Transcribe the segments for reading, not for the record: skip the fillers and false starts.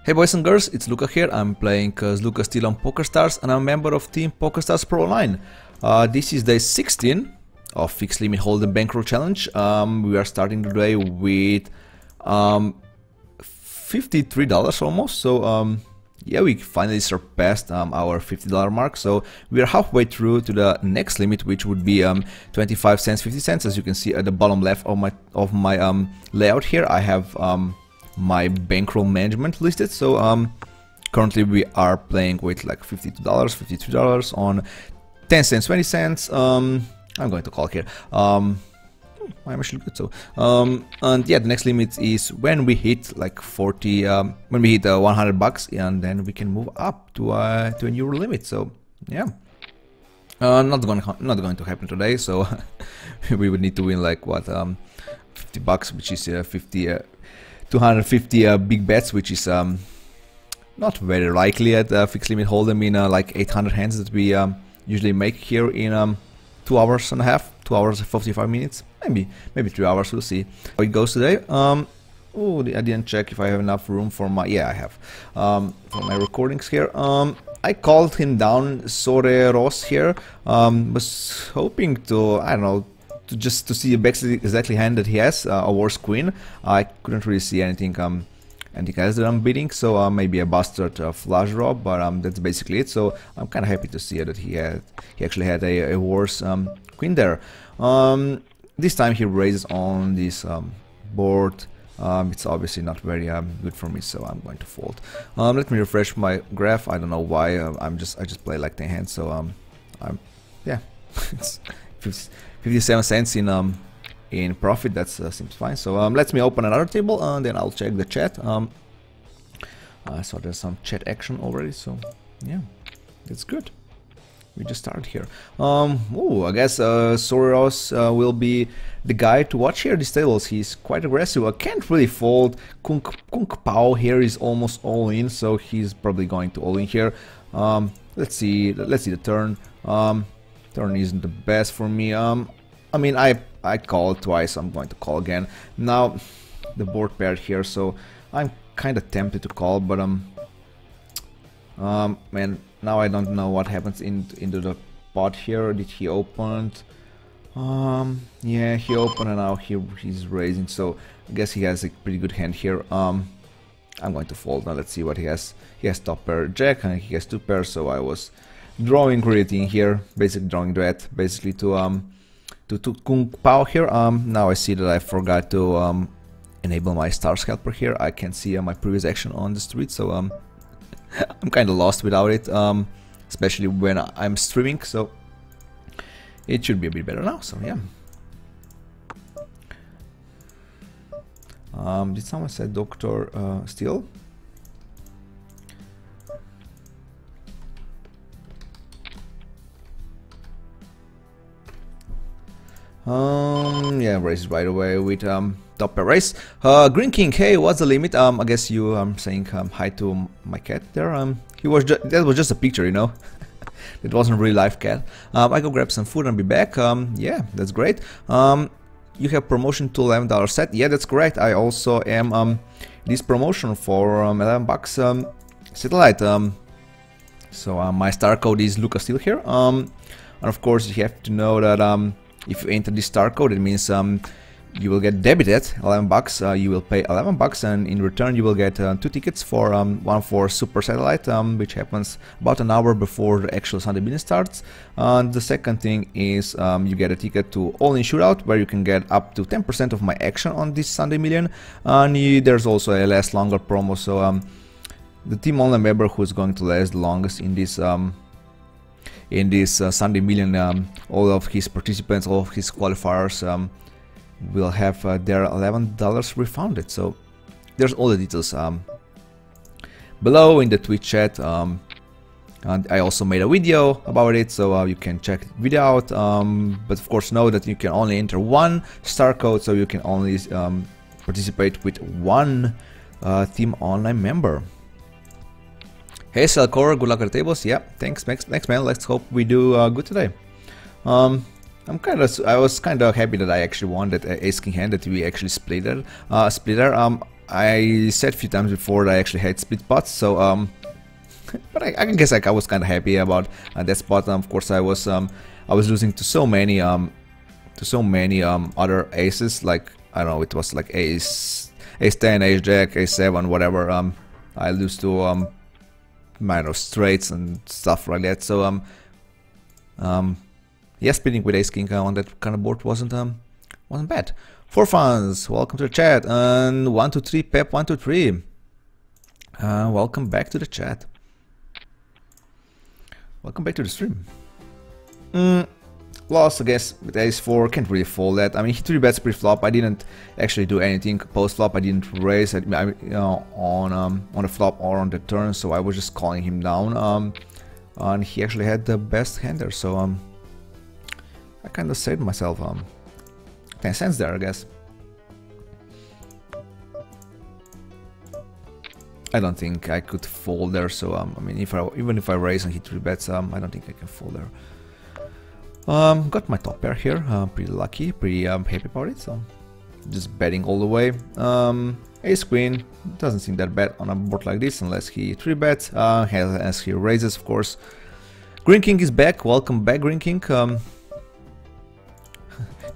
Hey boys and girls, it's Luca here. I'm playing CoreySteel on PokerStars and I'm a member of Team PokerStars Pro Online. This is day 16 of Fixed Limit Hold'em Bankroll Challenge. We are starting today with $53 almost, so yeah, we finally surpassed our $50 mark, so we are halfway through to the next limit, which would be 25 cents, 50 cents. As you can see at the bottom left of my layout here, I have my bankroll management listed. So currently we are playing with like $52, $53 on 10 cents, 20 cents. I'm going to call here. I'm actually good. So and yeah, the next limit is when we hit like 40, when we hit $100, and then we can move up to a new limit. So yeah, not going to happen today. So we would need to win like what, $50, which is 250 big bets, which is not very likely at Fixed Limit Hold'em in like 800 hands that we usually make here in 2 hours and a half, 2 hours and 45 minutes, maybe 3 hours. We'll see how it goes today. Oh, I didn't check if I have enough room for my, yeah, I have, for my recordings here. I called him down, Ross here. Was hoping to, I don't know, just to see exactly hand that he has, a worse queen. I couldn't really see anything else that I'm beating, so maybe a bastard flush draw, but that's basically it. So I'm kind of happy to see that he actually had a worse queen there. This time he raises on this board. It's obviously not very good for me, so I'm going to fold. Let me refresh my graph. I don't know why. I just play like 10 hands, so I'm, yeah, it's 57 cents in profit. That seems fine. So let me open another table and then I'll check the chat. I saw there's some chat action already, so yeah, that's good. We just started here. Oh, I guess Soros will be the guy to watch here. These tables, he's quite aggressive. I can't really fold. Kung Pao here is almost all in, so he's probably going to all in here. Let's see the turn. Turn isn't the best for me. I mean, I called twice. I'm going to call again. Now the board paired here, so I'm kind of tempted to call, but man, now I don't know what happens into the pot here. Did he open? Yeah, he opened, and now he's raising. So I guess he has a pretty good hand here. I'm going to fold. Now let's see what he has. He has top pair jack, and he has two pairs. So I was drawing creating here, basically drawing duet, basically to Kung Pao here. Now I see that I forgot to enable my star scalper here. I can see my previous action on the street, so I'm kind of lost without it, especially when I'm streaming. So it should be a bit better now. So yeah. Did someone say Dr. Steel? Yeah, races right away with top pair race. Green King, hey, what's the limit? I guess you saying hi to my cat there. That was just a picture, you know. It wasn't a real life cat. I go grab some food and be back. Yeah, that's great. You have promotion to $11 set. Yeah, that's correct. I also am this promotion for $11 satellite. So my star code is CoreySteel here. And of course you have to know that if you enter this star code, it means you will get debited $11. You will pay $11, and in return you will get 2 tickets for one for Super Satellite, which happens about an hour before the actual Sunday Million starts. And the second thing is you get a ticket to All In Shootout, where you can get up to 10% of my action on this Sunday Million. And there's also a longer promo. So the team online member who is going to last the longest in this Sunday Million, all of his participants, all of his qualifiers will have their $11 refunded. So there's all the details below in the Twitch chat, and I also made a video about it, so you can check the video out. But of course know that you can only enter one star code, so you can only participate with one team online member. Hey Salcor, good luck at the tables. Yeah, thanks man. Let's hope we do good today. I was kind of happy that I actually won that ace king hand that we actually split. I said a few times before that I actually hate split pots, so but I guess like I was kind of happy about that spot. Of course, I was losing to so many other aces. Like I don't know, it was like ace 10, ace jack, ace 7, whatever. I lose to minor straights and stuff like that. So yeah, splitting with ace king on that kind of board wasn't bad. For fans, welcome to the chat. And 123 Pep 123. Welcome back to the chat. Welcome back to the stream. Lost, I guess, with ace 4. Can't really fold that. I mean, he 3-bets pre-flop. I didn't actually do anything post-flop. I didn't raise it, you know, on the flop or on the turn. So I was just calling him down. And he actually had the best hand there. So I kind of saved myself 10 cents there, I guess. I don't think I could fold there, so I mean, even if I raise and hit 3-bets, I don't think I can fold there. Got my top pair here, pretty lucky, pretty happy about it, so just betting all the way. Ace queen doesn't seem that bad on a board like this, unless he 3-bets, as he raises, of course. Green king is back. Welcome back, Green king.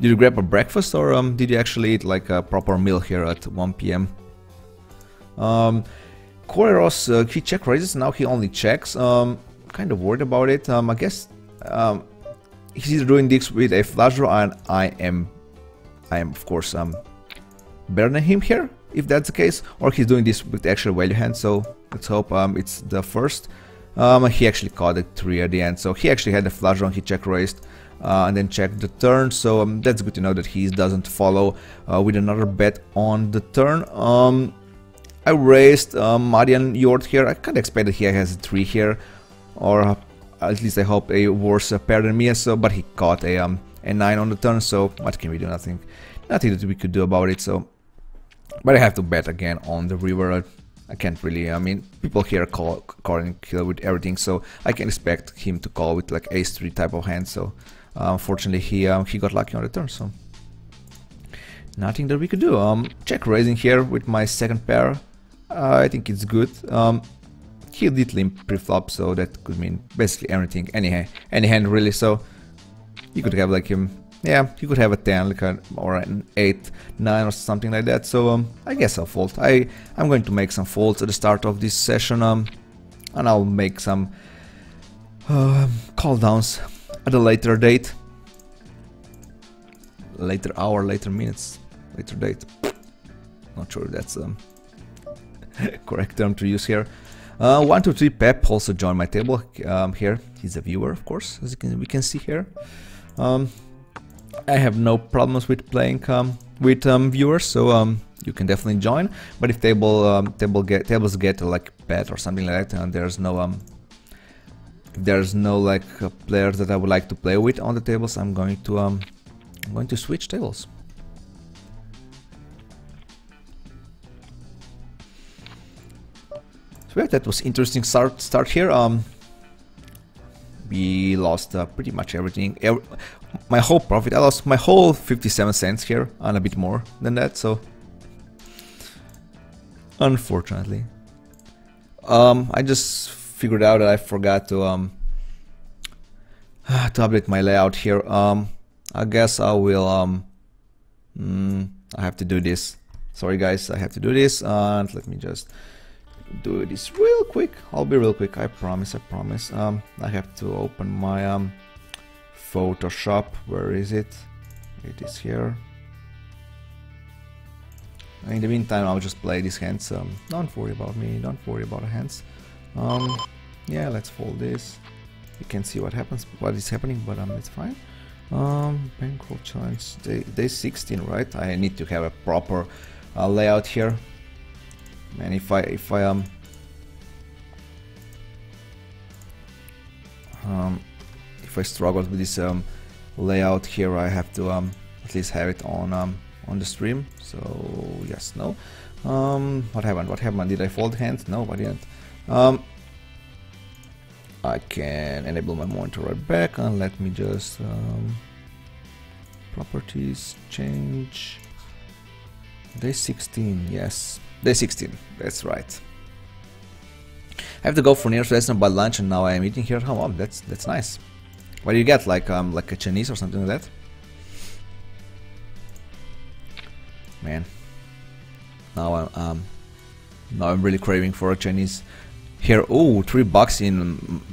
Did you grab a breakfast, or did you actually eat like a proper meal here at 1 PM? Corey Ross, he check raises, now he only checks. Kind of worried about it. I guess he's either doing this with a flush draw, and I am of course better than him here, if that's the case, or he's doing this with the actual value hand. So let's hope it's the first. He actually caught it 3 at the end, so he actually had the flush draw, he check raised. And then check the turn, so that's good to know that he doesn't follow with another bet on the turn. I raised Marian Yort here. I kind of expect that he has a 3 here, or at least I hope a worse pair than me. So, but he caught a 9 on the turn. So what can we do? Nothing that we could do about it. So, but I have to bet again on the river. I can't really. I mean, people here calling kill with everything, so I can expect him to call with like ace 3 type of hand. So, unfortunately, he got lucky on the turn. So, nothing that we could do. Check raising here with my second pair. I think it's good. He did limp pre-flop, so that could mean basically everything, any hand really. So you could have like him, yeah, you could have a 10 like or an 8, 9 or something like that. So I guess I'll fold. I'm going to make some folds at the start of this session, and I'll make some call downs at a later date, later hour, later minutes, later date. Not sure if that's correct term to use here. 123 Pep also joined my table here. He's a viewer, of course, as we can see here. I have no problems with playing with viewers, so you can definitely join. But if tables get like bet or something like that, and there's no like players that I would like to play with on the tables, I'm going to switch tables. So yeah, that was interesting start here. We lost pretty much everything. My whole profit, I lost my whole 57 cents here, and a bit more than that, so unfortunately. I just figured out that I forgot to update my layout here. I guess I will I have to do this. Sorry guys, I have to do this, and let me just do this real quick. I'll be real quick, I promise. I have to open my Photoshop. Where is it? It is here. In the meantime, I'll just play these hands. Don't worry about me, don't worry about the hands. Yeah, let's fold this. You can see what is happening, but it's fine. Bankroll challenge day 16, right? I need to have a proper layout here. And if I struggle with this layout here, I have to at least have it on the stream. So yes, no. What happened? Did I fold hands? No, I didn't. I can enable my monitor right back, and let me just properties change. Day 16, yes. Day 16, that's right. I have to go for nearest restaurant by lunch, and now I am eating here. Oh, wow, that's nice. What do you get? Like a Chinese or something like that? Man, now I'm really craving for a Chinese here. Oh, $3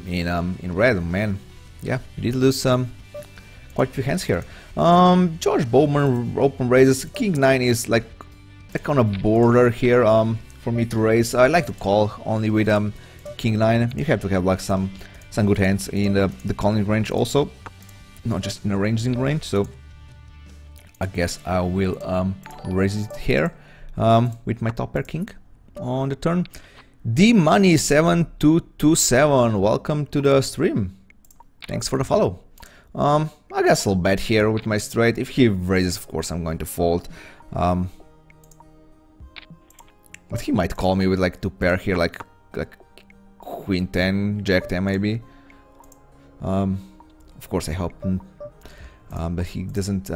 in red, man. Yeah, you did lose quite a few hands here. George Bowman open raises. King 9 is like on a border here for me to raise. I like to call only with King 9. You have to have like some good hands in the calling range also, not just in a ranging range. So I guess I will raise it here with my top pair king on the turn. D Money 7227, welcome to the stream. Thanks for the follow. I guess I'll bet here with my straight. If he raises, of course, I'm going to fold. But he might call me with like 2 pair here, like Queen 10, Jack 10 maybe. Of course, I hope, but he doesn't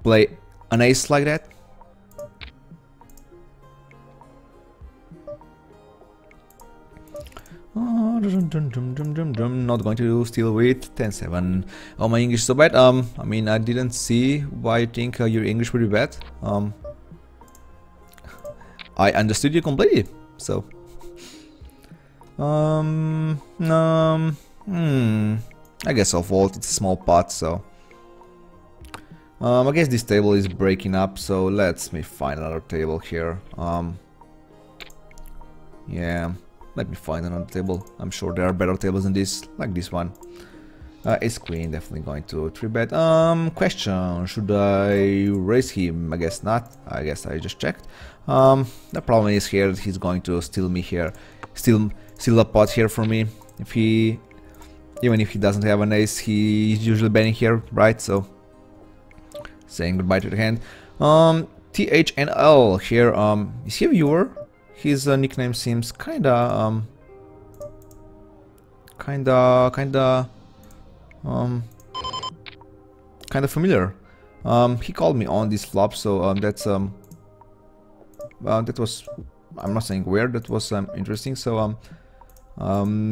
play an ace like that. Not going to steal with 10-7. Oh, my English is so bad. I mean, I didn't see why you think your English would be bad. I understood you completely. So, I guess I'll fold. It's a small pot, so. I guess this table is breaking up, so let me find another table here. Yeah. Let me find another table. I'm sure there are better tables than this, like this one. Ace Queen, definitely going to 3-bet. Question, should I raise him? I guess not. I guess I just checked. The problem is here that he's going to steal me here. Steal a pot here for me. Even if he doesn't have an ace, he's usually betting here, right? So, saying goodbye to the hand. THNL here, is he a viewer? His nickname seems kinda familiar. He called me on this flop, so that was, I'm not saying weird, that was interesting. So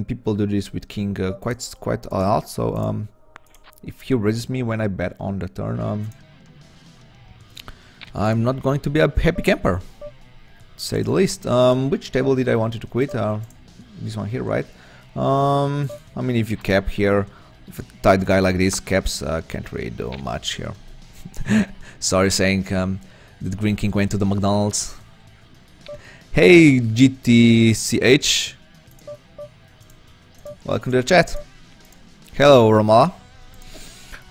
people do this with king quite a lot. So if he raises me when I bet on the turn, I'm not going to be a happy camper, say the least. Which table did I want to quit? This one here, right? I mean, if you cap here, if a tight guy like this caps, can't really do much here. Sorry saying that Green King went to the McDonald's. Hey GTCH, welcome to the chat. Hello Ramala.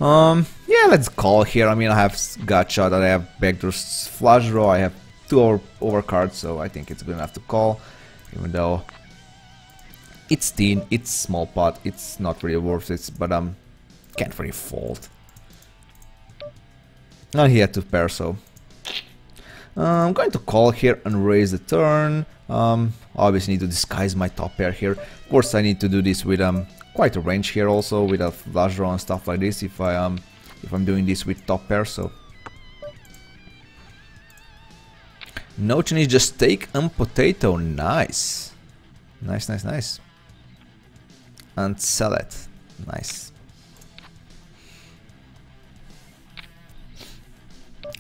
Yeah, let's call here. I mean, I have gut shot, I have backdoor flush draw, I have 2 overcards, so I think it's good enough to call, even though it's thin, it's small pot, it's not really worth it, but can't really fold. And he had 2 pair, so I'm going to call here and raise the turn. Obviously need to disguise my top pair here. Of course, I need to do this with quite a range here also, with a flush draw and stuff like this. If I'm doing this with top pair, so. No Chinese, just steak and potato. Nice. Nice. And salad. Nice.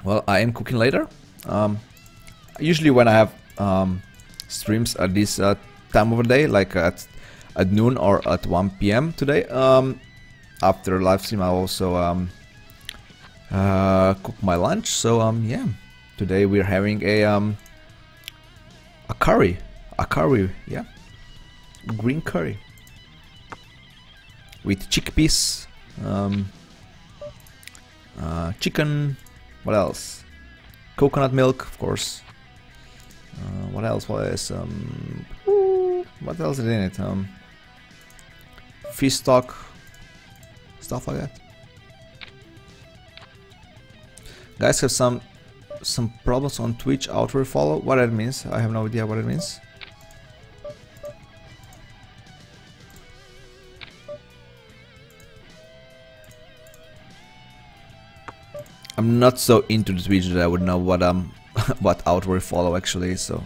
Well, I am cooking later. Usually when I have streams at this time of the day, like at noon or at 1 PM today, after live stream I also cook my lunch. So yeah. Today we're having a curry, yeah, green curry with chickpeas, chicken. What else? Coconut milk, of course. What else? What else is in it? Fish stock, stuff like that. Guys have some problems on Twitch, auto follow. What that means, I have no idea what it means. I'm not so into the Twitch that I would know what what outward follow actually. So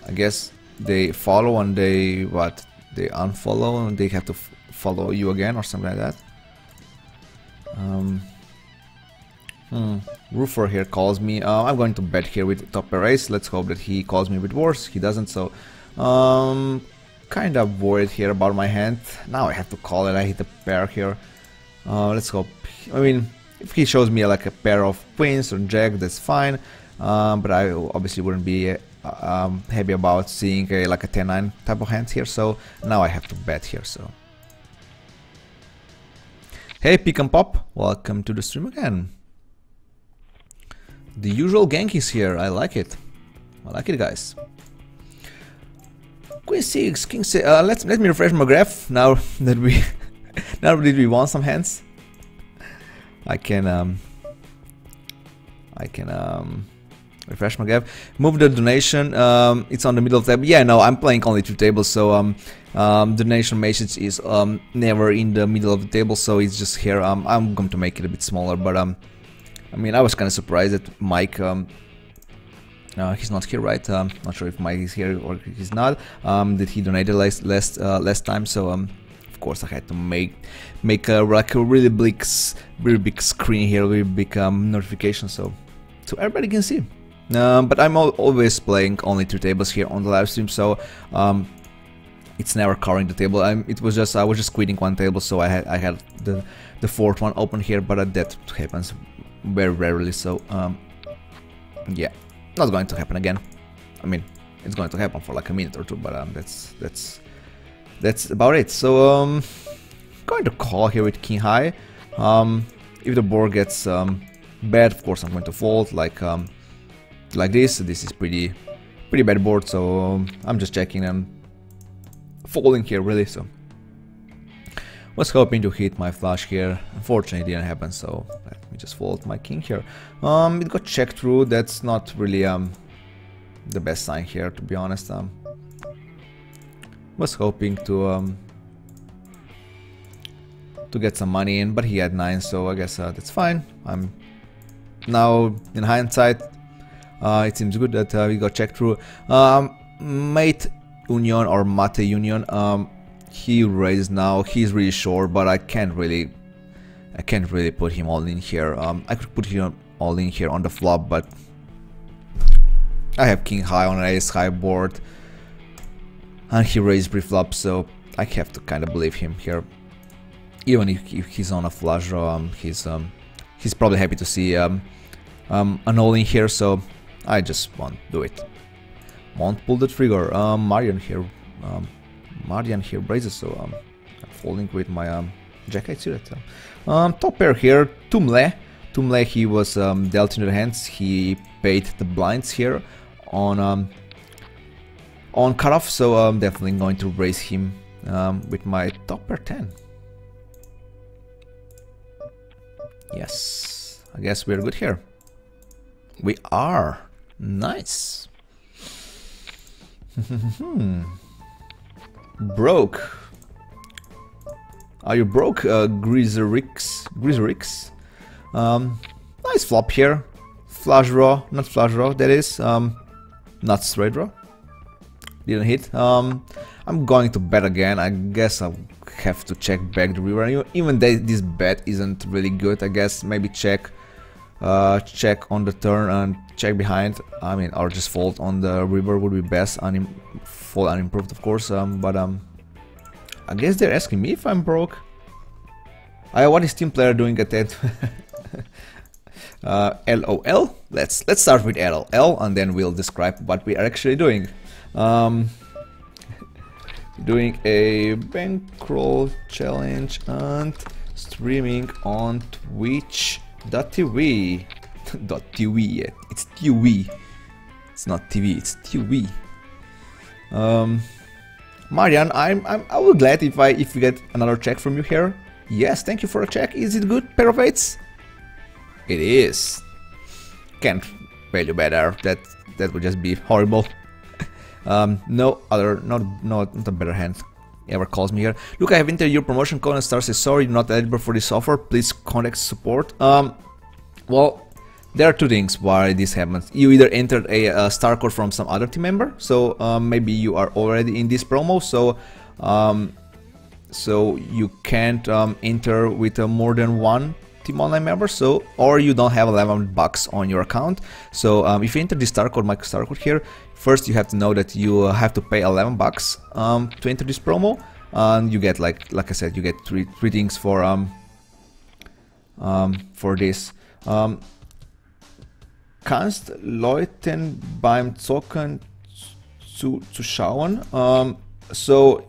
I guess they follow and they they unfollow and they have to follow you again or something like that. Roofer here calls me. I'm going to bet here with top pair ace. Let's hope that he calls me with worse. He doesn't, so kind of worried here about my hand. Now I have to call it. I hit a pair here. Let's hope. I mean, if he shows me like a pair of queens or jack, that's fine. But I obviously wouldn't be happy about seeing like a 10-9 type of hand here. So now I have to bet here. So hey, Pick and Pop, welcome to the stream again. The usual gank is here. I like it. I like it, guys. Queen 6, King 6. Let me refresh my graph now that we now that we won some hands. I can refresh my graph. Move the donation. It's on the middle of the tab. Yeah, no, I'm playing only 2 tables, so donation message is never in the middle of the table, so it's just here. I'm going to make it a bit smaller, but I mean, I was kind of surprised that Mike. He's not here, right? Not sure if Mike is here or he's not. Did he donated last time? So of course I had to make like a really big screen here, really big notification, so everybody can see. But I'm always playing only 2 tables here on the live stream, so it's never covering the table. I was just quitting 1 table, so I had the 4th one open here, but that happens very rarely. So yeah, not going to happen again. I mean, it's going to happen for like a minute or 2, but that's about it. So going to call here with king high. If the board gets bad, of course I'm going to fold like this. This is pretty bad board, so I'm just checking and folding here really. So was hoping to hit my flush here. Unfortunately it didn't happen, so let me just fold my king here. It got checked through. That's not really the best sign here, to be honest. Was hoping to get some money in, but he had 9, so I guess that's fine. I'm now in hindsight, it seems good that we got checked through. Mate Union or Mate Union, he raised now. He's really short, but I can't really put him all in here. I could put him all in here on the flop, but I have king high on an ace high board, and he raised pre-flop, so I have to kind of believe him here. Even if he's on a flush draw, he's probably happy to see an all-in here, so I just won't do it. Won't pull the trigger. Marian here raises, so I'm folding with my jack-8 suited. Top pair here, Tumle, he was dealt into the hands. He paid the blinds here on cutoff, so I'm definitely going to raise him with my top pair 10. Yes, I guess we're good here. We are. Nice. Broke. Are you broke, Greaserix? Nice flop here. Flush draw, not flush draw, that is. Not straight draw. Didn't hit. I'm going to bet again. I guess I'll have to check back the river. Even this bet isn't really good. I guess maybe check on the turn and check behind. I mean, or just fold on the river would be best. Fold unimproved, of course. But I guess they're asking me if I'm broke. What is team player doing at that? LOL. Let's start with LOL and then we'll describe what we are actually doing. Doing a bankroll challenge and streaming on Twitch.tv. .tv. It's TV. It's not TV. It's TV. Marian, I will glad if we get another check from you here. Yes, thank you for a check. Is it good? Pair of 8s? It is. Can't value better. That would just be horrible. No other, not a better hand ever calls me here. Look, I have entered your promotion code and Star says sorry, you're not eligible for this offer. Please contact support. Well, there are two things why this happens. You either entered a star code from some other team member, so maybe you are already in this promo, so so you can't enter with more than one team online member, so, or you don't have $11 on your account. So if you enter this star code, my star code here, first you have to know that you have to pay $11 to enter this promo, and you get like I said, you get three things for this. Kannst Leuten beim Zocken zuschauen. So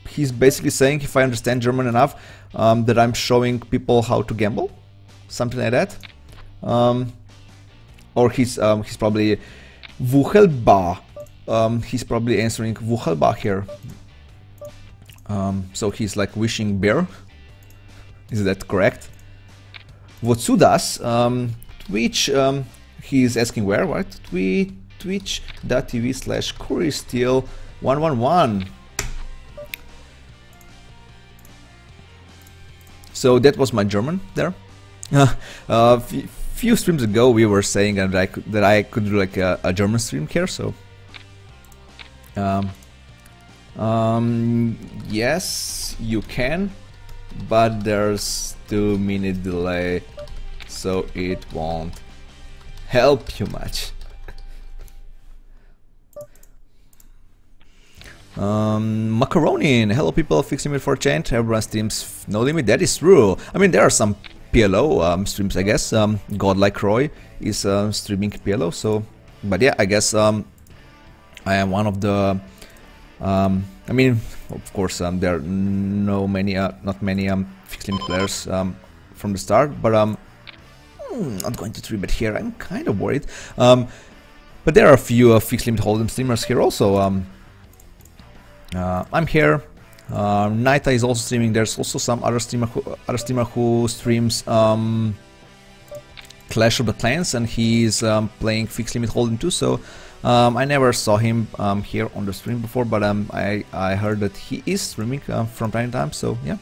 he's basically saying, if I understand German enough, that I'm showing people how to gamble, something like that. Or he's probably Wuchelbar. He's probably answering Wuchelbar here. So he's like wishing beer. Is that correct? Wozu das? Twitch. He's asking where, right? Twitch.tv/CoreySteel111. So that was my German there. Few streams ago we were saying that I could do like a German stream here. So yes, you can, but there's 2-minute delay, so it won't help you much. Macaroni, hello people, fixing it for change. Everyone streams no limit. That is true. I mean, there are some PLO streams, I guess. Godlike Roy is streaming PLO. So, but yeah, I guess I am one of the. I mean, of course, there are not many fixed limit players from the start, but not going to 3-bet here. I'm kind of worried. But there are a few fixed limit hold'em streamers here also. I'm here. Naita is also streaming. There's also some other streamer who streams Clash of the Clans, and he's playing fixed limit hold'em too. So I never saw him here on the stream before, but I heard that he is streaming from time to time. So yeah.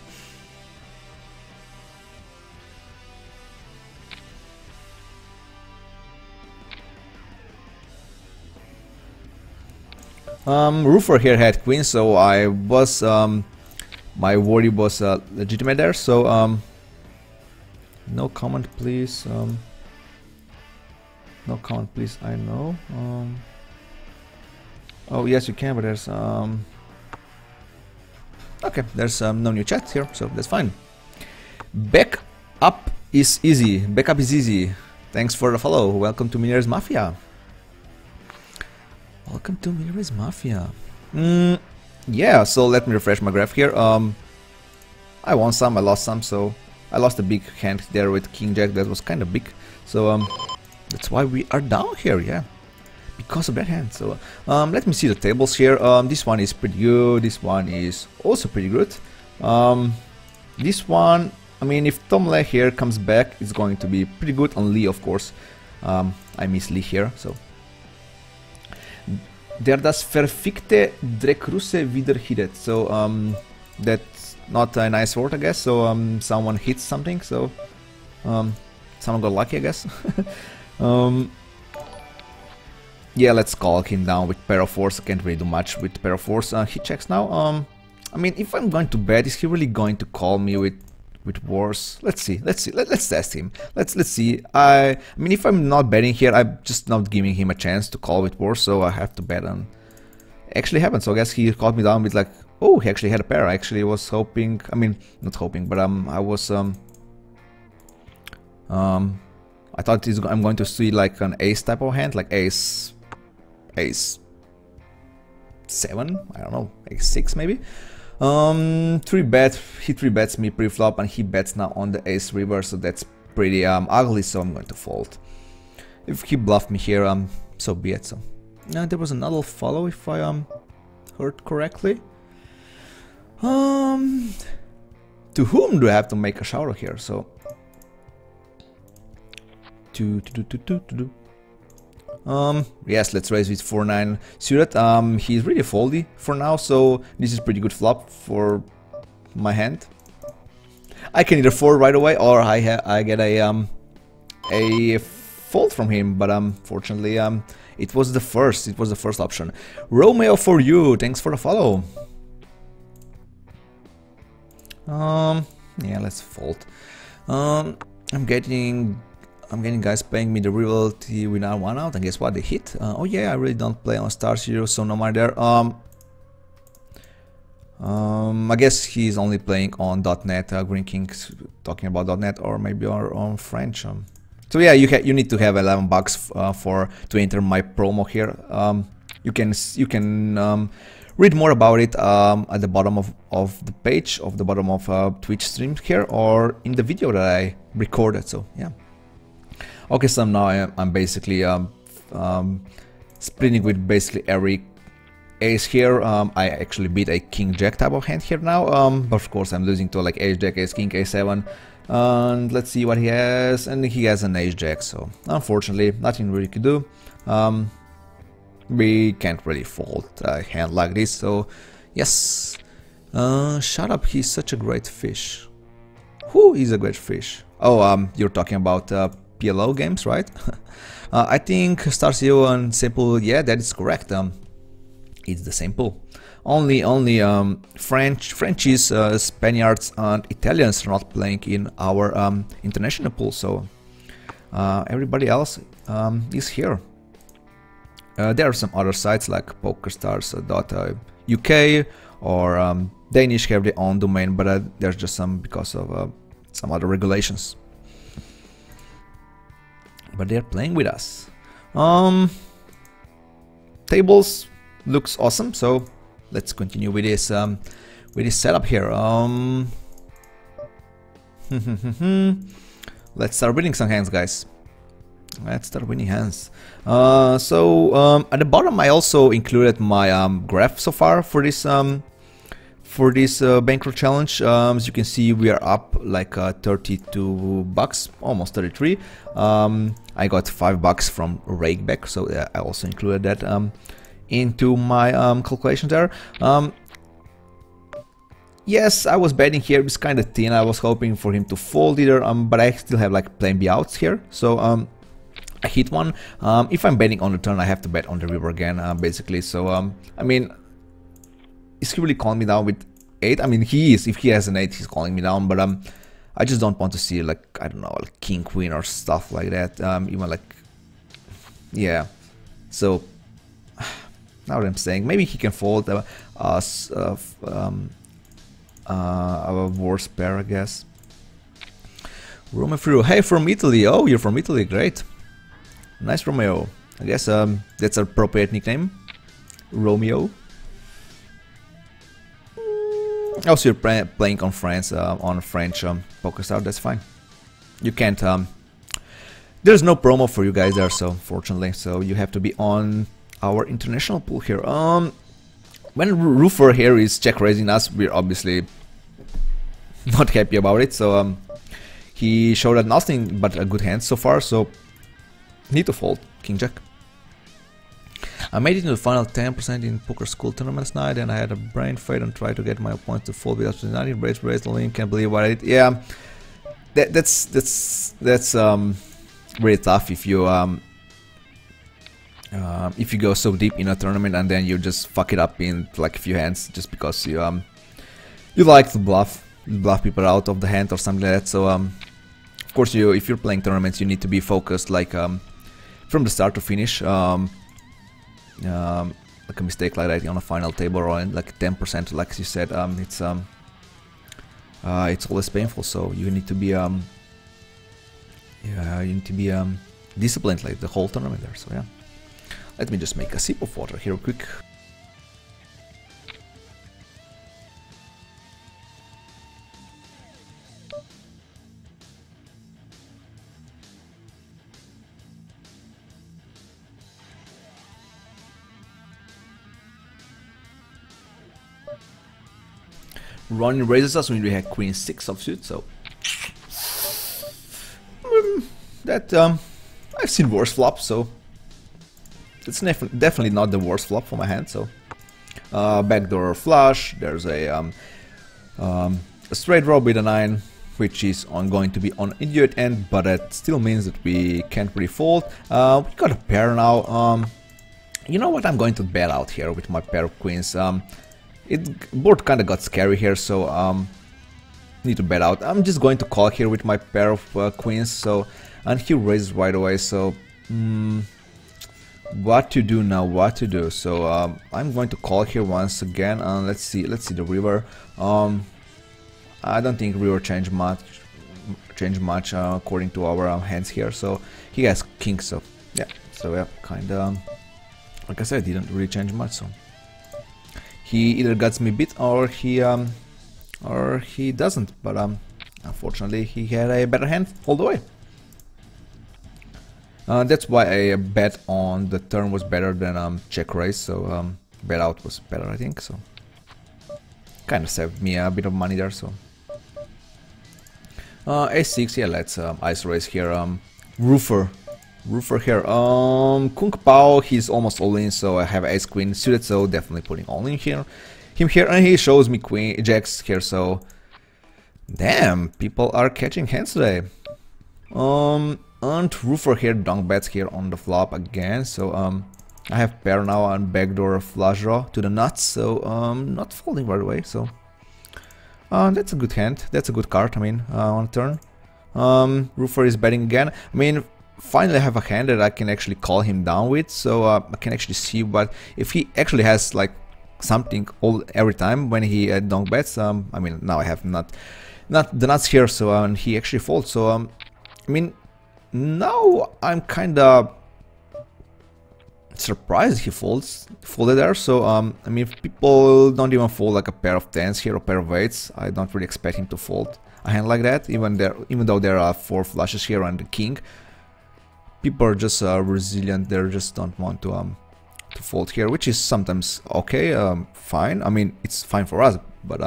Roofer here had queen, so I was my worry was legitimate there. So no comment, please. No comment, please. I know. Oh yes, you can, but there's okay. There's no new chat here, so that's fine. Backup is easy. Backup is easy. Thanks for the follow. Welcome to Millionaire's Mafia. Welcome to Millionaire's Mafia. Yeah, so let me refresh my graph here. I won some, I lost some, so I lost a big hand there with King Jack. That was kind of big, so that's why we are down here. Yeah, because of that hand. So let me see the tables here. This one is pretty good. This one is also pretty good. This one, I mean, if Tom Le here comes back, it's going to be pretty good. On Lee, of course. I miss Lee here, so. Der das verfickte Dreckrusse wieder hittet. So that's not a nice word, I guess. So someone hits something. So someone got lucky, I guess. Yeah, let's call him down with pair of fours. I can't really do much with pair of fours. He checks now. I mean, if I'm going to bet, is he really going to call me with wars? Let's see. Let's test him. Let's see. I mean, if I'm not betting here, I'm just not giving him a chance to call with wars, so I have to bet on. Actually happened. So I guess he called me down with like, oh, he actually had a pair. I actually was hoping. I mean, not hoping, but I was I thought I'm going to see like an ace type of hand, like ace 7. I don't know, ace 6 maybe. 3-bet, he 3-bets me pre-flop, and he bets now on the ace river, so that's pretty ugly, so I'm going to fold. If he bluffed me here, so be it. So there was another follow, if I heard correctly. To whom do I have to make a shower here? So yes, let's raise with 4-9 suited. He's really foldy for now, so this is pretty good flop for my hand. I can either fold right away, or I get a fold from him, but fortunately it was the first option. Romeo for you, thanks for the follow. Yeah, let's fold. I'm getting guys paying me the royalty without one out, and guess what? They hit. Oh yeah, I really don't play on Star Zero, so no money there. I guess he's only playing on .NET. Green King's talking about .NET, or maybe on French. So yeah, you need to have $11 to enter my promo here. You can read more about it at the bottom of the page, of the bottom of Twitch stream here, or in the video that I recorded. So yeah. Okay, so now I'm basically splitting with basically every ace here. I actually beat a king jack type of hand here now, but of course I'm losing to like ace jack, ace king, ace 7, and let's see what he has, and he has an ace jack, so unfortunately nothing really to do. We can't really fold a hand like this, so yes. Shut up, he's such a great fish. Who is a great fish? Oh, you're talking about PLO games, right? I think Star Zero and Simple, yeah, that is correct. It's the same pool. Only Frenchies, Spaniards and Italians are not playing in our international pool, so everybody else is here. There are some other sites like PokerStars.uk or Danish have their own domain, but there's just some because of some other regulations. But they're playing with us. Tables looks awesome, so let's continue with this setup here. Let's start winning some hands, guys. Let's start winning hands. So at the bottom I also included my graph so far for this Bankroll challenge. As you can see, we are up like $32, almost 33. I got $5 from Rakeback, so I also included that into my calculation there. Yes, I was betting here. It's kind of thin. I was hoping for him to fold either, but I still have like plan B outs here. So I hit one. If I'm betting on the turn, I have to bet on the river again, basically. So I mean, is he really calling me down with 8? I mean, he is. If he has an 8, he's calling me down. But I just don't want to see like, I don't know, like king queen or stuff like that. Even like, yeah. So now that I'm saying, maybe he can fold a worse pair, I guess. Romeo Frio, hey, from Italy. Oh, you're from Italy, great. Nice, Romeo. I guess that's an appropriate nickname, Romeo. Also, you're playing on France, on French PokerStars. That's fine. You can't. There's no promo for you guys there, so fortunately, so you have to be on our international pool here. When Roofer here is check raising us, we're obviously not happy about it. So he showed us nothing but a good hand so far. So need to fold king jack. I made it into the final 10% in poker school tournament last night, and I had a brain fade and tried to get my opponents to fold without uniting. Raise the link. Can't believe what I did. Yeah, that's really tough if you go so deep in a tournament and then you just fuck it up in like a few hands just because you like to bluff people out of the hand or something like that. So of course, if you're playing tournaments, you need to be focused like from the start to finish. Like a mistake like that on a final table or in like 10%, like you said, it's always painful. So you need to be disciplined like the whole tournament there. So yeah, let me just make a sip of water here quick. Ronnie raises us when we had queen 6 offsuit, so that I've seen worse flops, so it's definitely not the worst flop for my hand. So backdoor flush, there's a straight draw with a 9, which is going to be on idiot end, but that still means that we can't really fold. We got a pair now. You know what, I'm going to bet out here with my pair of queens. Board kind of got scary here, so need to bet out. I'm just going to call here with my pair of queens, so, and he raises right away, so what to do now, what to do. So I'm going to call here once again, and let's see the river. I don't think river changed much according to our hands here, so he has king, so yeah, kinda like I said, didn't really change much, so he either gets me beat or he doesn't, but unfortunately he had a better hand all the way. That's why a bet on the turn was better than check raise, so bet out was better, I think, so kind of saved me a bit of money there. So a6, yeah, let's ice raise here. Roofer here. Kung Pao, he's almost all in, so I have ace queen suited, so definitely putting all in here. Him here, and he shows me queen jacks here, so damn, people are catching hands today. And Roofer here, donk bets here on the flop again, so I have pair now and backdoor flush draw to the nuts, so not folding right away, so that's a good hand, that's a good card, I mean, on turn. Roofer is betting again. I mean, finally I have a hand that I can actually call him down with, so I can actually see what if he actually has like something every time when he donk bets. I mean, now I have not the nuts here, so and he actually folds, so I mean, now I'm kinda surprised he folded there, so I mean, if people don't even fold like a pair of tens here or pair of eights, I don't really expect him to fold a hand like that, even though there are 4 flushes here and the king. People are just resilient, they just don't want to fold here, which is sometimes okay, fine. I mean, it's fine for us, but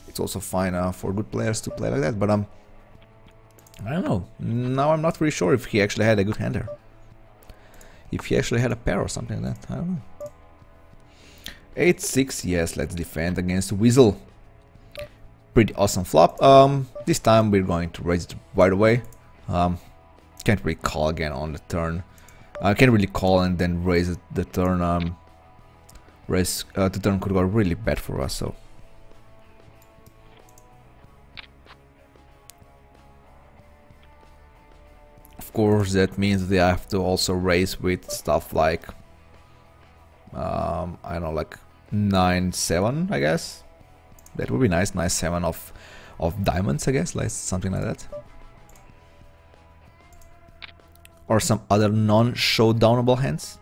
it's also fine for good players to play like that, but I don't know, now I'm not really sure if he actually had a good hand there. If he actually had a pair or something like that, I don't know. 8-6, yes, let's defend against Weasel. Pretty awesome flop. This time we're going to raise it right away. Can't really call again on the turn. I can't really call and then raise the turn. The turn could go really bad for us, so. Of course, that means they have to also raise with stuff like, I don't know, like 9-7, I guess. That would be nice, nice 7 of diamonds, I guess, like something like that. Or some other non-showdownable hands.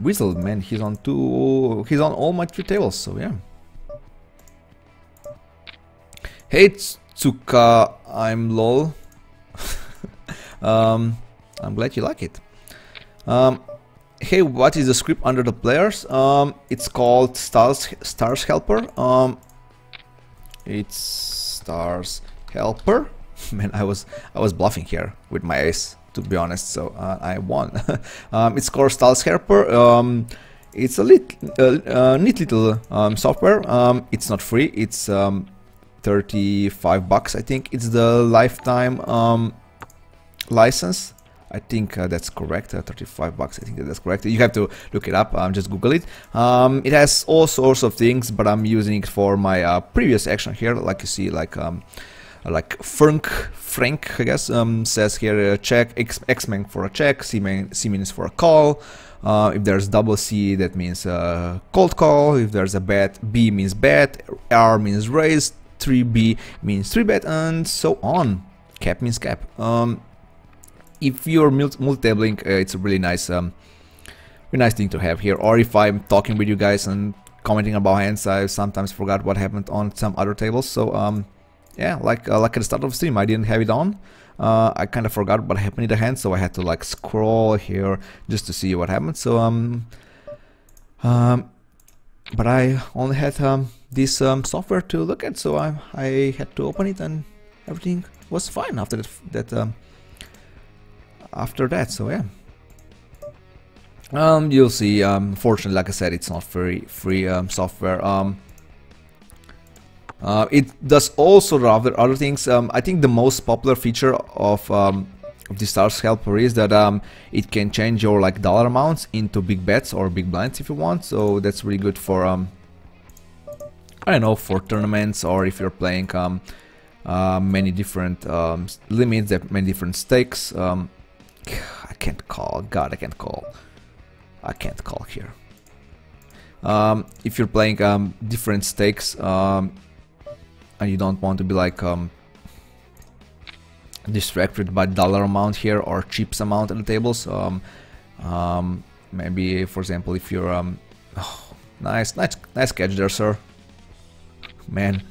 Weasel, man, he's on all my 3 tables, so yeah. Hey, Tsuka, I'm lol. I'm glad you like it. Hey, what is the script under the players? It's called Stars Helper. It's Stars Helper. Man, I was bluffing here with my ace, to be honest. So I won. It's called Stars Helper. It's a neat little software. It's not free. It's $35, I think. It's the lifetime license. I think that's correct. $35, I think that's correct. You have to look it up. Just Google it. It has all sorts of things, but I'm using it for my previous action here. Like you see, like Frank, I guess, says here check, X means for a check, C means for a call. If there's double C, that means cold call. If there's a bet, B means bet, R means raise, 3B means 3-bet, and so on. Cap means cap. If you're multi-tabling, it's a really nice thing to have here. Or if I'm talking with you guys and commenting about hands, I sometimes forgot what happened on some other tables. So yeah, like at the start of the stream, I didn't have it on. I kind of forgot what happened in the hand, so I had to like scroll here just to see what happened. So but I only had this software to look at, so I had to open it, and everything was fine after that. So yeah, you'll see. Fortunately, like I said, it's not free software. It does also other things. I think the most popular feature of the Stars Helper is that it can change your like dollar amounts into big bets or big blinds if you want. So that's really good for I don't know, for tournaments, or if you're playing many different limits, many different stakes. I can't call. God, I can't call. I can't call here. If you're playing different stakes and you don't want to be like distracted by dollar amount here or chips amount on the tables, maybe for example if you're oh, nice catch there, sir. Man,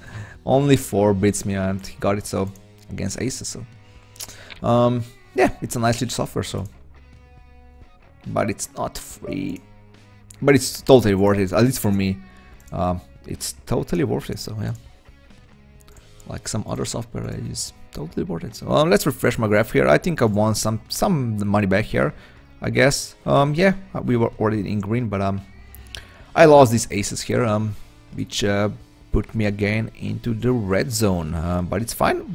only 4 beats me and he got it, so against aces. So yeah, it's a nice little software. So, but it's not free, but it's totally worth it, at least for me. It's totally worth it. So yeah, like some other software I use, totally worth it. So let's refresh my graph here. I think I won some money back here, I guess. Yeah, we were already in green, but I lost these aces here, which put me again into the red zone. But it's fine.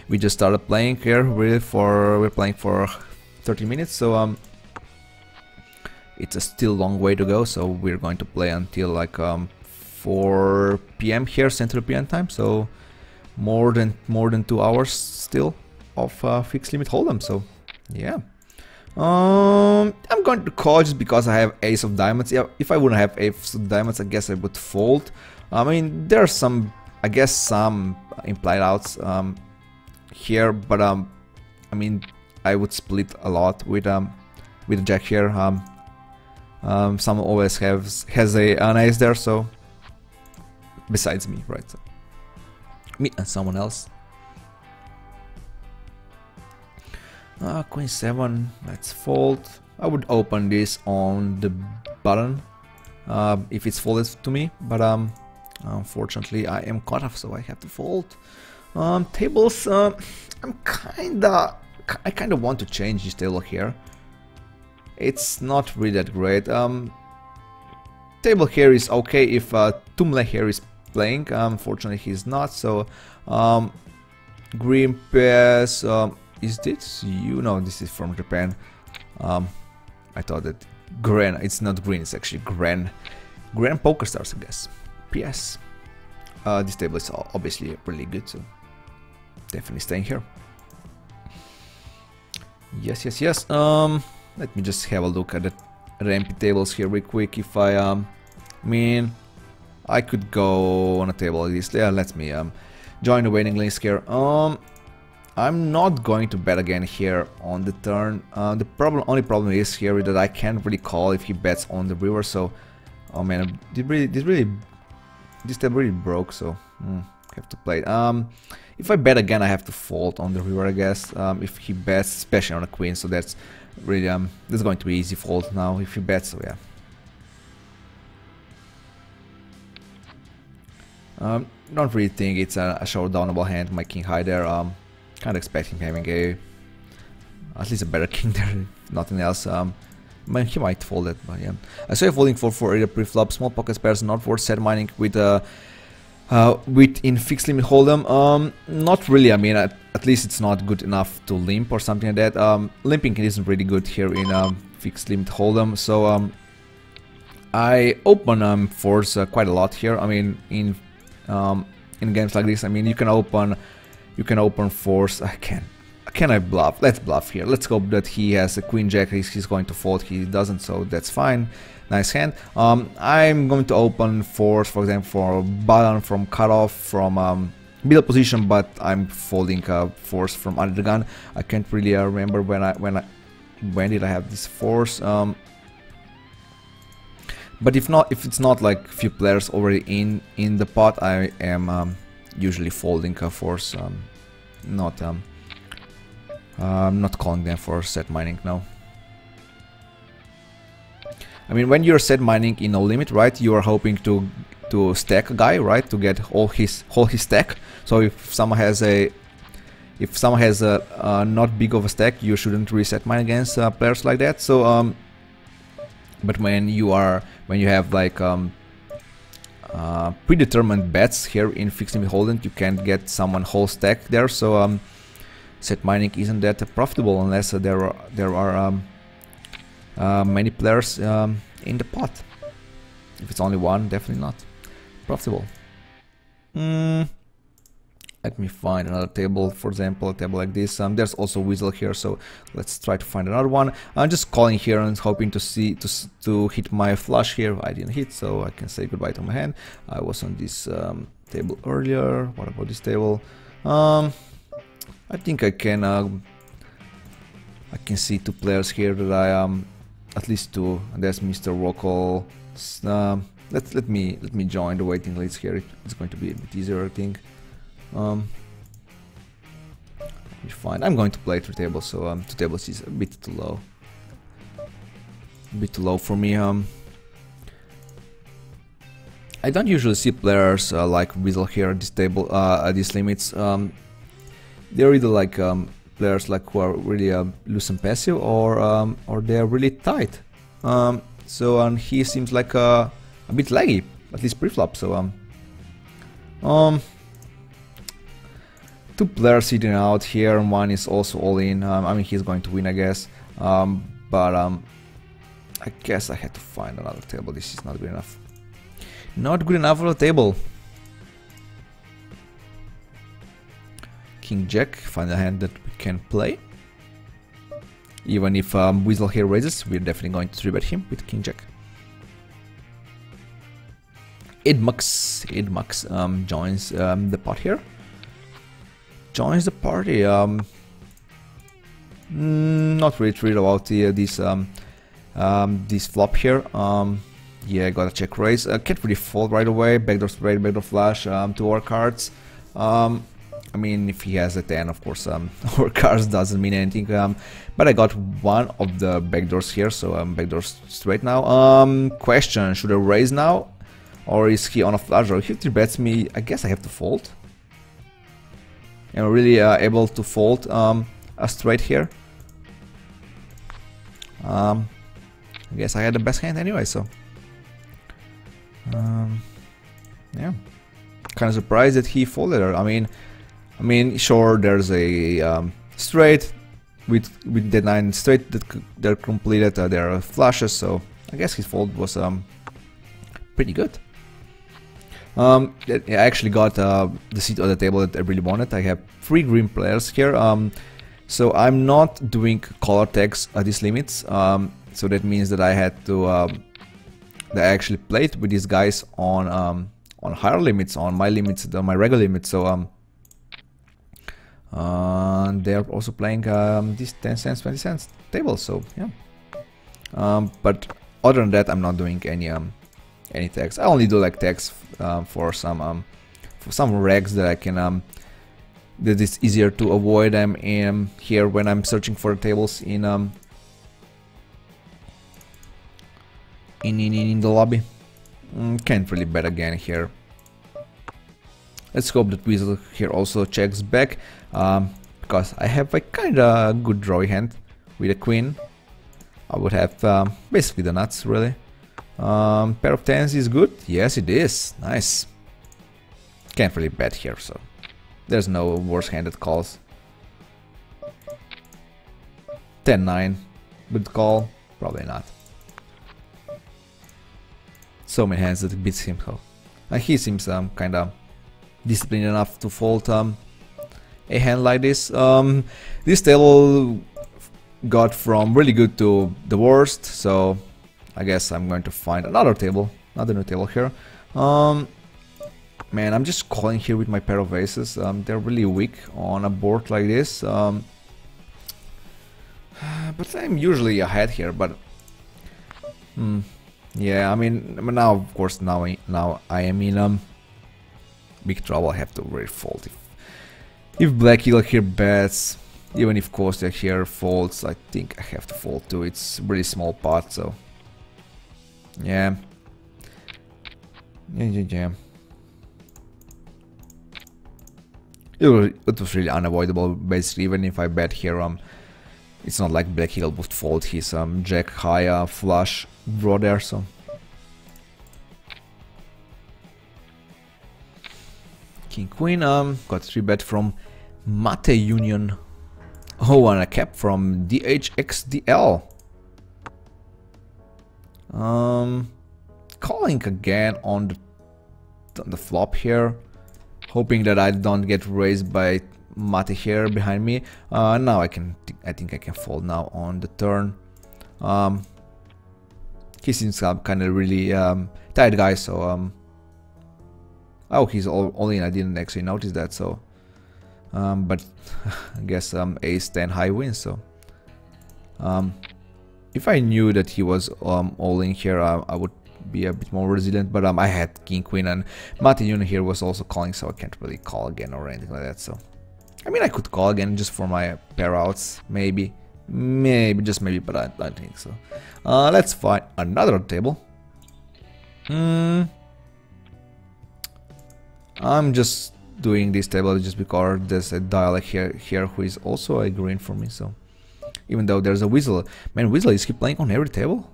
We just started playing here. We're playing for 30 minutes, so it's a still long way to go. So we're going to play until like 4 p.m. here Central European time. So more than 2 hours still of fixed limit hold'em. So yeah, I'm going to call just because I have ace of diamonds. Yeah, if I wouldn't have ace of diamonds, I guess I would fold. I mean, there are some, I guess, some implied outs here, but I mean, I would split a lot with jack here. Someone always has an ace there, so besides me, right? So, me and someone else. Queen 7, let's fold. I would open this on the button if it's folded to me, but unfortunately I am cut off, so I have to fold. Tables, I kinda want to change this table here. It's not really that great. Table here is okay if Tumle here is playing. Unfortunately he's not, so green pass. Is this you? No, this is from Japan. I thought that Gran, it's not green, it's actually Gran Poker Stars, I guess. PS. This table is obviously really good, so definitely staying here. Yes. Let me just have a look at the empty tables here real quick. If I mean, I could go on a table like this. Yeah, let me join the waiting list here. I'm not going to bet again here on the turn. The only problem is here that I can't really call if he bets on the river. So, oh man, this table really broke. So, have to play. If I bet again, I have to fold on the river, I guess. If he bets, especially on a queen, so that's really that's going to be easy fold now if he bets. So yeah. Don't really think it's a showdownable hand. My king high there. Kind of expecting having at least a better king there, if nothing else. Man, he might fold it, but yeah. I saw you folding for either pre-flop. Small pocket pairs not worth set mining with in fixed limit hold'em. Not really. I mean, at least it's not good enough to limp or something like that. Limping isn't really good here in fixed limit hold'em. So I open fours quite a lot here. I mean, in games like this, I mean, you can open fours. Can I bluff? Let's bluff here. Let's hope that he has a queen jack. He's going to fold. He doesn't, so that's fine. Nice hand. I'm going to open fours, for example, for button from cutoff from middle position, but I'm folding fours from under the gun. I can't really remember when did I have this fours. But if it's not like few players already in the pot, I am usually folding fours. Not calling them for set mining now. I mean, when you're set mining in no limit, right? You are hoping to stack a guy, right? To get all his stack. So if someone has a not big of a stack, you shouldn't reset mine against players like that. So but when you have like predetermined bets here in fixed limit hold'em. You can't get someone whole stack there, so set mining isn't that profitable unless there are many players in the pot. If it's only one, definitely not profitable. Let me find another table, for example, a table like this. There's also Weasel here, so let's try to find another one. I'm just calling here and hoping to hit my flush here. I didn't hit, so I can say goodbye to my hand. I was on this table earlier. What about this table? I think I can see two players here that I at least two, and that's Mr. Rockel. Let me join the waiting list here. It's going to be a bit easier, I think. Let me find. I'm going to play 3 tables, so 2 tables is a bit too low. A bit too low for me. I don't usually see players like Weasel here at this table, at these limits. They're either like players like who are really loose and passive, or they're really tight. So he seems like a bit laggy, at least pre-flop. So 2 players sitting out here, and one is also all in. I mean, he's going to win, I guess. But I guess I had to find another table. This is not good enough. Not good enough for the table. King Jack, find a hand that we can play. Even if Weasel here raises, we're definitely going to 3-bet him with King Jack. Idmux joins the pot here. Joins the party. Not really thrilled about this flop here. Yeah, got a check raise. Can't really fold right away. Backdoor straight, backdoor flush. 2 overcards. I mean, if he has a 10, of course, overcards doesn't mean anything. But I got one of the backdoors here, so backdoor straight now. Question: should I raise now, or is he on a flush draw? If he 3-bets me, I guess I have to fold. Am I really able to fold a straight here? I guess I had the best hand anyway, so yeah, kind of surprised that he folded her. I mean, sure, there's a straight with the 9 straight that they're completed. There are flushes, so I guess his fold was pretty good. I actually got the seat on the table that I really wanted. I have 3 green players here, so I'm not doing color tags at these limits. So that means that I had to that I actually played with these guys on higher limits, on my limits, on my regular limits. So they're also playing this 10 cents, 20 cents table. So yeah. But other than that, I'm not doing any tags. I only do like tags for some regs that I can that is easier to avoid them in here when I'm searching for tables in the lobby. Can't really bet again here. Let's hope that Weasel here also checks back, because I have a kinda good drawy hand with a queen. I would have basically the nuts, really. Pair of 10s is good. Yes, it is. Nice. Can't really bet here, so there's no worse hand that calls. 10-9. Good call. Probably not. So many hands that it beats him. He seems kinda disciplined enough to fold a hand like this. This table got from really good to the worst, so I guess I'm going to find another table, another new table here. Man, I'm just calling here with my pair of aces. They're really weak on a board like this. But I'm usually ahead here. But yeah, I mean now, of course, now I am in big trouble. I have to really fold. If Black Eagle here bets, even if Costa here folds, I think I have to fold too. It's really small pot, so. Yeah. It was really unavoidable, basically. Even if I bet here, it's not like Black Eagle would fold his Jack high flush draw there, so. King Queen. Got 3-bet from Mate Union. Oh, and a cap from DHXDL. Calling again on the flop here, hoping that I don't get raised by Mate here behind me. Now I think I can fold now on the turn. He seems kind of really tight guy, so oh, he's all in. I didn't actually notice that, so but I guess ace 10 high wins. So if I knew that he was all in here, I would be a bit more resilient, but I had king queen, and Mate Union here was also calling, so I can't really call again or anything like that. So I mean, I could call again just for my pair outs, maybe just maybe, but I don't think so. Let's find another table. I'm just doing this table just because there's a dialect here who is also a green for me. So even though there's a Weasel, man, Weasel, is he playing on every table?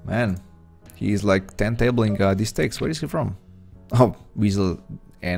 Man, he is like 10 tabling these stakes. Where is he from? Oh, Weasel